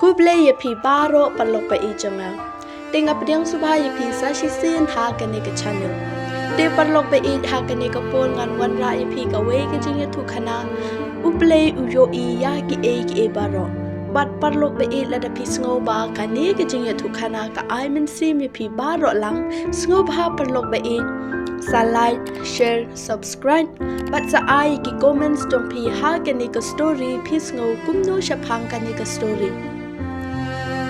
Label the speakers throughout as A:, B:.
A: Kuble ye pi baro palok pa ijonga. Tinga pediang subha ye pi sa shisin ha kane ka channel. De palok pa it ha kane ka pol ngan wan ra ye pi ka we ka jing ye thu khana. Uble uyo I ya ki e baro. Bat palok pa it la da pi sngo ba kane ka jing ye thu khana ka ai min sim ye pi baro lang sngo ba palok pa it. Sa like, share, subscribe. Bat sa ai ki comments jong pi ha kane ka story pi sngo kumno shapang kane ka story.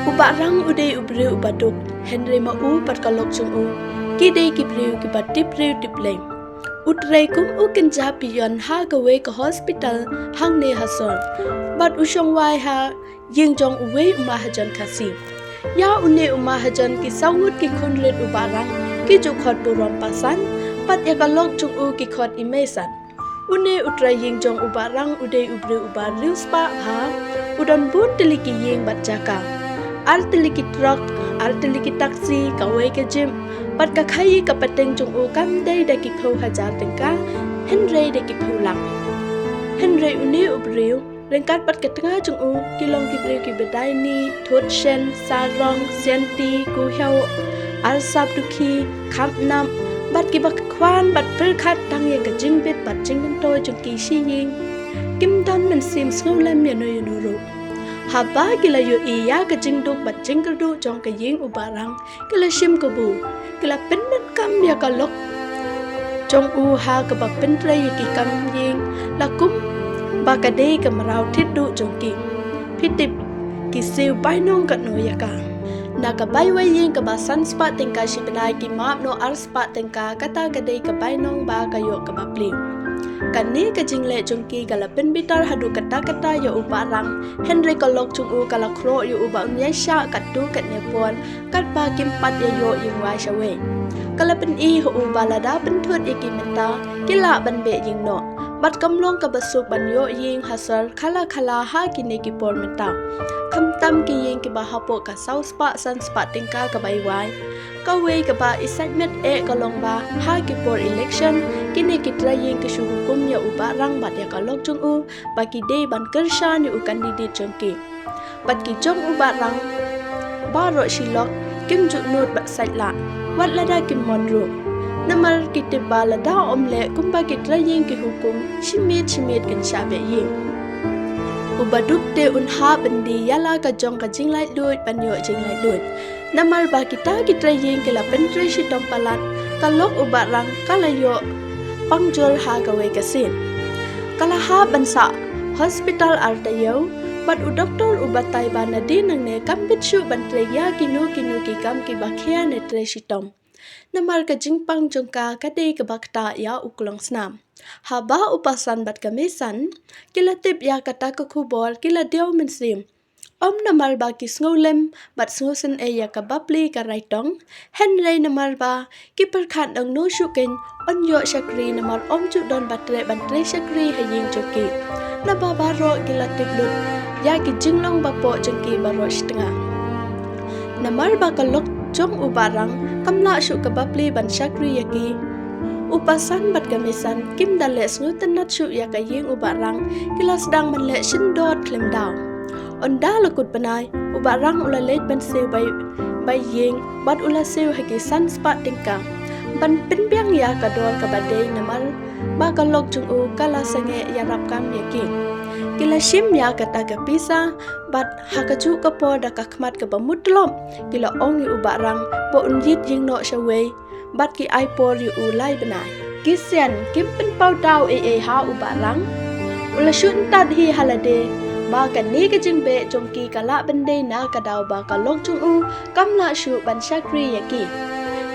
A: Ubarang uday ubriu ubaduk Henry ma u pat kalok chung u Kidey kibriu ki bat tipriu tiplay Utray kum u kinja piyon ha gawe ka hospital hang ne hasor Bat ushong wai ha ying jong uwe umahajan kasi Ya une umahajan ki sawngut ki khunlit ubarang Ki jukhot burom pasan Pat ya kalok chung u ki khot imesan Une utray ying jong ubarang uday ubriu ubariu spa ha Udon bun tiliki ying bat jaka Artiliki truck, artiliki taxi, kawai ke gym. Pat kakai ka pateng jong u kam day da ki phau hajar tengka, Henry da ki phau lang. Henry uni ubriu, lengkat pat ketengah jong u, kilong ki briu ki bedai ni, thot shen, sarong, senti, ku hiao, alsap duki, kamp nam, bat ki bak kwan, bat perkat tang ye ka jing bit, bat jing bentoi jong ki shi ying. Kim dan men sim snow lem yano ru. Haba kila yo iya ka jingduk bat jingkerdu jong ka ying ubarang kila shim ka bu kila penman kam ya ka lok jong u ha ka ba pentre ki kam ying lakum ba ka de ka marau thiddu jong ki phitip ki siu bai nong ka no ya ka na ka bai wai ying ka ba san spa tengka shibnai ki map no ar spa tengka kata ka de ka bai nong ba ka yo ka ba pli Kani ka jingle jongki kala penbitar hadu kata-kata ya ubarang Henry kalok chung u kala kro ya uba unyai sya katu kat nepon kat pa kimpat ya yo yung wai shawe Kala pen I hu uba lada penthut iki menta kila ban be ying no Bat kamlong ka basuk ban yo ying hasar kala ha kini ki por menta Kam tam ki ying ki ba hapo ka sau spa san spa tingka ka bai wai Kawai ka ba excitement kalong ba ha ki por election kini ki traying ki hukum ya ubarang bat ya kalok chung u bagi day ban kershan ya u kandidat jongki bat ki jong ubarang baro shilok kim juk nut bat saitla wat lada kim monru namar ki tiba lada omle kumba ki traying ki hukum shimit kan shabe ying ubaduk te unha bendi yala ka jong ka jinglai duit panyo jinglai duit namar ba kita ki traying ki la pentre shi tompalat kalok ubarang kalayo pangjol ha gawe kasin kala ha bansa hospital ardayo bat u doktor u batai banadi nang ne kambit shu bantre ya kinu ki kam ki bakhia ne tre shitom namar ka jingpang jongka kade ka bakta ya uklong snam ha ba upasan bat kamisan kila tip ya kata ka khubol kila deu minsim namar ba ki snolem bat snosen e ya ka bapli ka raitong Henry namar ba ki perkhat dang no shuken onyo shakri namar chu don batre bantre shakri haying joki na ba ro kila tiblut ya ki jinglong ba po jengki baro shtanga namar ba kalok jong ubarang kamla shu ka bapli ban shakri yaki upasan bat kamisan kim dale snutan nat shu ya ka ying ubarang kila sedang manle shindot klem daw Onda lakut panai ubarang ulalet ban sew bay ying bat ula sew hagi san spa tingka ban penbiang ya kadol ka badai namar ba kalok chung u kala sange ya rap kam yaki kila shim ya kata ka pisa bat hakaju ka po da ka khmat ka bamutlom kila ongi ubarang bo unjit ying no shawe bat ki ai por yu ulai banai kisian kim pen pau daw e ha ubarang ula shun tad hi halade ba kan ni ka jing be jongki kala bende na ka daw ba ka lok chung u kamla shu ban shakri yaki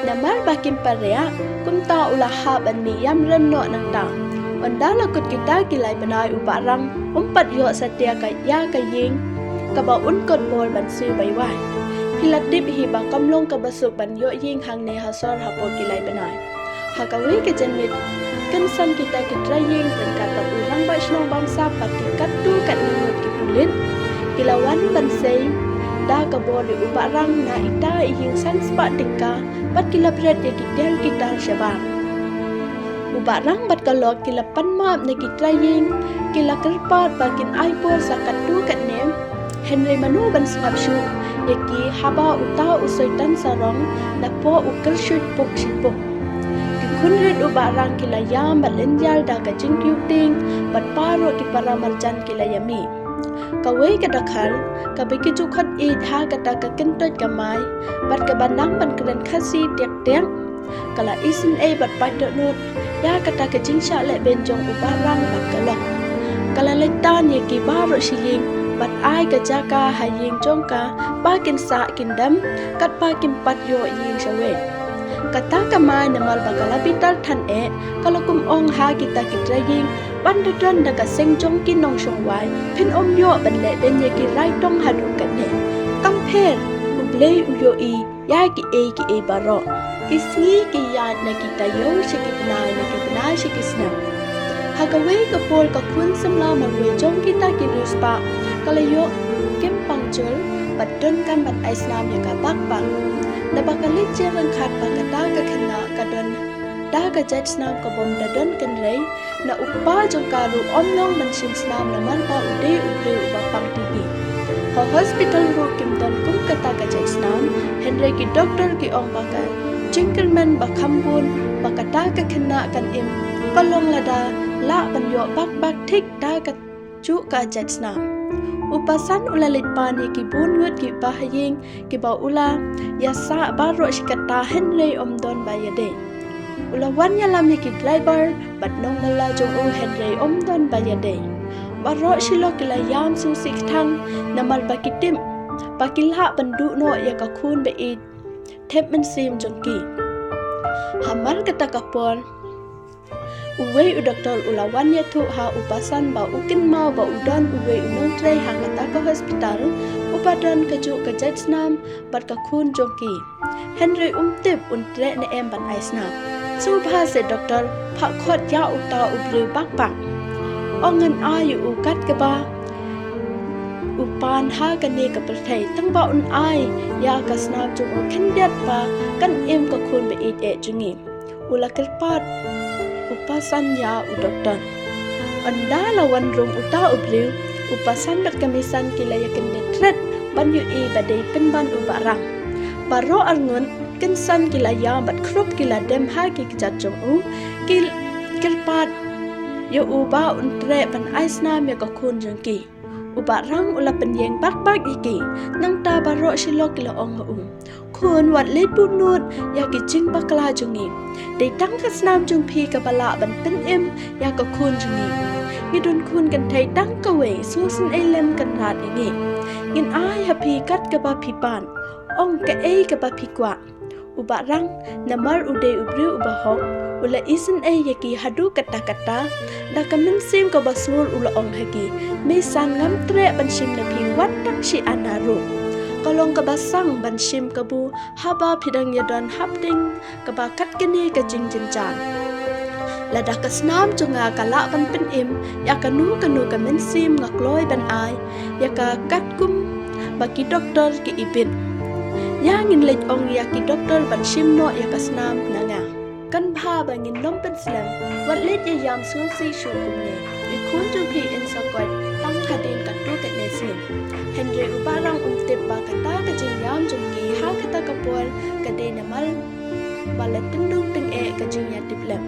A: namar ba kim paria kum ta ula ha ban ni yam ren no nang ta onda la kut kita kilai banai ubarang umpat yo satia ka ya ka ying ka ba un kot bol ban siu bai wai pilatip hi ba kamlong ka basuk ban yo ying hang ne hasor ha po kilai banai ha ka wi ke janmit kan san kita ki traying dan kata urang ba shnong bangsa pati katu kat nimut ki pulit kilawan ban sei da ka boli ubarang na ita ihing san spa tingka bat kilabret ya ki del kita shaban ubarang bat kalok kilapan map ne ki traying kila kerpat bakin aipor sa katu kat nem Henry manu ban sngap shu yaki haba uta usoitan sarong na po ukal shut pok shipok kunrit ubarang kilayam balenjal da ka jingkyuting bat paro ki paramarjan kilayami kawai kadakal kabiki jukhat I tha kata ka kentot kamai bat ka banang ban kren khasi tiak tiang kala isin ai bat pada nut ya kata ka jingsha le benjong ubarang bat kalok kala letan yaki baro shiying bat ai ka jaka haying jongka bakin sa kindam kat bakin pat yo ying shawe kata kamai namal bakala pital than kalau kum ong ha kita kitraying bandadan daga sengjong kinong shongwai pin yo ban le ben ye ki rai tong hadu kan ne kampher ublei uyo I ya ki e baro kisni ki ya na kita yo shiki na shiki sna hagawe ka pol ka kun samla marwe jong kita ki ruspa kalayo kem pangchul badon kan bat islam ya ka bakbak na bakalit jeran khat bakata ka khna kadon da ka jat snam ka bom dadon kan rei na uppa jong karu omnong mansin snam na man pa ude uba pang tibi ho hospital ro kim don kum kata ka jat snam henry ki doctor ki ong baka jinkelman bakhambun bakata ka khna kan im kalong lada la ban yo bak thik da ka chu ka jat snam upasan ulalit pani ki bun ngut ki bahaying ki ba ula ya sa baro shikata henry omdon bayade ulawan ya lam ki driver bat nong mala jong u henry omdon bayade baro shilo ki la yam su sik thang namal bakitim pakilha bandu no ya ka khun be I thep man sim jong ki hamar kata kapon uwe u doktor ulawan ya thu ha upasan ba ukin mau ba udan uwe unong trei ha kata ka hospital upadan ka ju ka jajnam bat ka khun jongki henry tip tre ne em ban aisna su bha se doktor pha khot ya uta ubru bak ongan ayu ukat ka ba upan ha ka ne ka prthai tang ba un ai ya ka snap ju khandiat pa kan em ka khun be e jungi ulakirpat upasan ya u doktor anda lawan rum uta ubriu upasan bat kamisan kilaya kende tret ban yu I badai penban ubarang baro arngun kensan kilaya bat krup kila dem ha ki jat jong u kil kirpat yo uba untre ban aisna me ka khun jong ki ubarang ula penyeng bak iki nang ta baro shilok kila ong u khun wat le punut ya ki jing bakla jongi de tang khasnam jung phi ka bala ban pen em ya ka khun jongi ngidun khun kan thai tang ka we su sin ai lem kan rat ni ngin ai happy kat ka ba phi pan ong ka ka ba phi kwa ubarang namar ude ubru ubahok ula isin ya ki hadu kata da kamen sim ka basur ula ong haki me san ngam tre ban sim na phi wat tak shi anaru kalong kabasang banshim kabu haba phidang yadon hapding kabakat kini ka jingjin jan lada kasnam chunga kala ban pen im ya kanu ka mensim ngakloi ban ai ya ka katkum baki doktor ki ipin ya ngin lech ong ya ki doktor banshim no ya kasnam nanga kan bha bangin nom pen slam wat let ya yam sun si shu kumne ikun chu phi in sakot tang hadin katu ka nesim henry ubarang tip ba kata ka jingyam jungki ha kata kapol ka de namal balat tendung teng ka jingya tiplem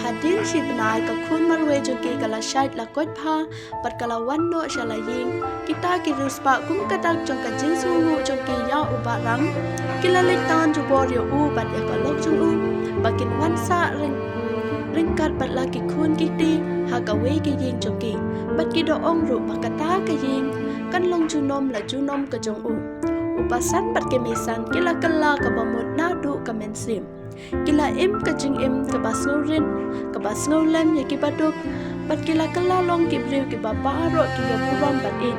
A: hadin shi benai ka khun marwe jungki kala shait la kot pha pat kala wanno shalaying kita ki ruspa kum kata jong ka jinsu mu jungki ya ubarang kila letan ju bor yo u bat ya ka lok jung u bakin wan sa ringkat bat la ki khun ki ti ha ka we ki ying jungki bat ki do ong ru ba kata ka ying kan long junom la junom ka jong u upasan bat ke misan kila kala ka bamut na du ka mensim kila im ka jing im ka basngaurin ka basngaulam ya ki baduk bat kila kala long ki briu ki baba ro ki ya puram bat in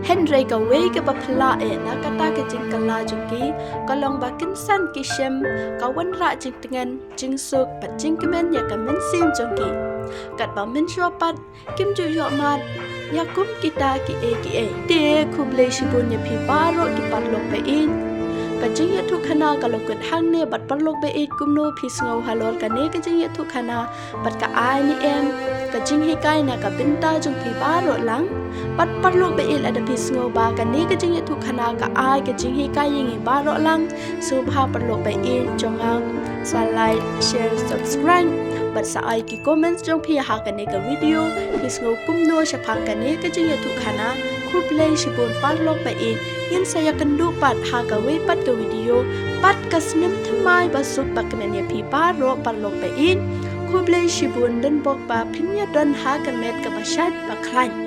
A: henry ka we ka bapla na kata ka jing kala jongki kalong ba kinsan ki shem ka wan ra jing tengan jing suk bat jing kemen ya ka mensim jongki kat ba men pat kim ju yo mat ya kum kita ki e te khuble shibun ya phi baro ki parlok pe in ka jing ya thu khana ka lokut hang ne bat parlok be e kum no phi sngo halor ka ne ka jing ya thu khana bat ka ai ni em ka jing hi kai na ka binta jung phi baro lang ปัดปัดลูกไปอินอัดพิสโงบากันนี้ก็จึงยทุกขณะก็อายก็จึงให้กายยิงบาระลังสู้ภาพปัดลูกไปอินจงเอาสไลด์แชร์ subscribe บัดสายกี่คอมเมนต์จงพี่หากันในกับวิดีโอพิสโงกุมโนชพังกันนี้ก็จึงยทุกขณะคูเพลย์ชิบุนปัดลูกไปอินยันsayaกันดูปัดหากะเวปัดกับวิดีโอปัดกับสนิมทำไมบัดสุดปักกันเนี่ยพี่บาระปัดลูกไปอินคูเพลย์ชิบุนดันบอกปาพิญญาดันหากันเม็ดกับบัดชัดบักใคร